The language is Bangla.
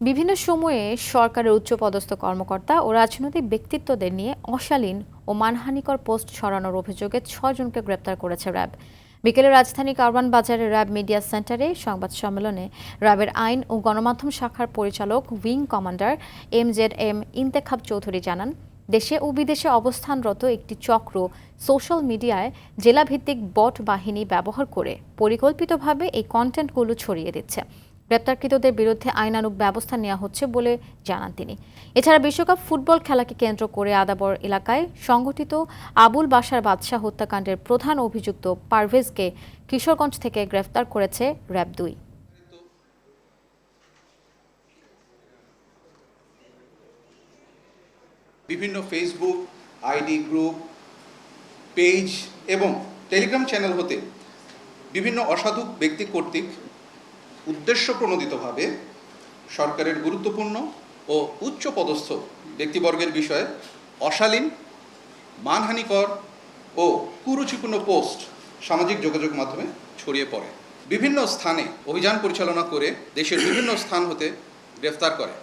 বিভিন্ন সময়ে সরকারের উচ্চপদস্থ কর্মকর্তা ও রাজনৈতিক ব্যক্তিত্বদের নিয়ে অশালীন ও মানহানিকর পোস্ট ছড়ানোর অভিযোগে ৬ জনকে গ্রেপ্তার করেছে র্যাব। বিকেলে রাজধানী কারওয়ান বাজারে র্যাব মিডিয়া সেন্টারে সংবাদ সম্মেলনে র্যাবের আইন ও গণমাধ্যম শাখার পরিচালক wing commander MZM Intekhab Chowdhury জানান, দেশে ও বিদেশে অবস্থানরত একটি চক্র সোশ্যাল মিডিয়ায় জেলাভিত্তিক বট বাহিনী ব্যবহার করে পরিকল্পিতভাবে এই কন্টেন্টগুলো ছড়িয়ে দিচ্ছে। গ্রেপ্তারকৃতদের বিরুদ্ধে আইনানুগ ব্যবস্থা নেওয়া হচ্ছে বলে জানান তিনি। এছাড়া বিশ্বকাপ ফুটবল খেলাকে কেন্দ্র করে আদাবর এলাকায় সংঘটিত আবুল বাশার বাদশাহ হত্যাকাণ্ডের প্রধান অভিযুক্ত পারভেজকে কিশোরগঞ্জ থেকে গ্রেফতার করেছে র্যাব ২। বিভিন্ন ফেসবুক আইডি গ্রুপ পেজ এবং টেলিগ্রাম চ্যানেল হতে বিভিন্ন অসাধু ব্যক্তি কর্তৃক উদ্দেশ্যপ্রণোদিতভাবে সরকারের গুরুত্বপূর্ণ ও উচ্চপদস্থ ব্যক্তিবর্গের বিষয়ে অশালীন, মানহানিকর ও কুরুচিপূর্ণ পোস্ট সামাজিক যোগাযোগ মাধ্যমে ছড়িয়ে পড়ে। বিভিন্ন স্থানে অভিযান পরিচালনা করে দেশের বিভিন্ন স্থান হতে গ্রেফতার করে।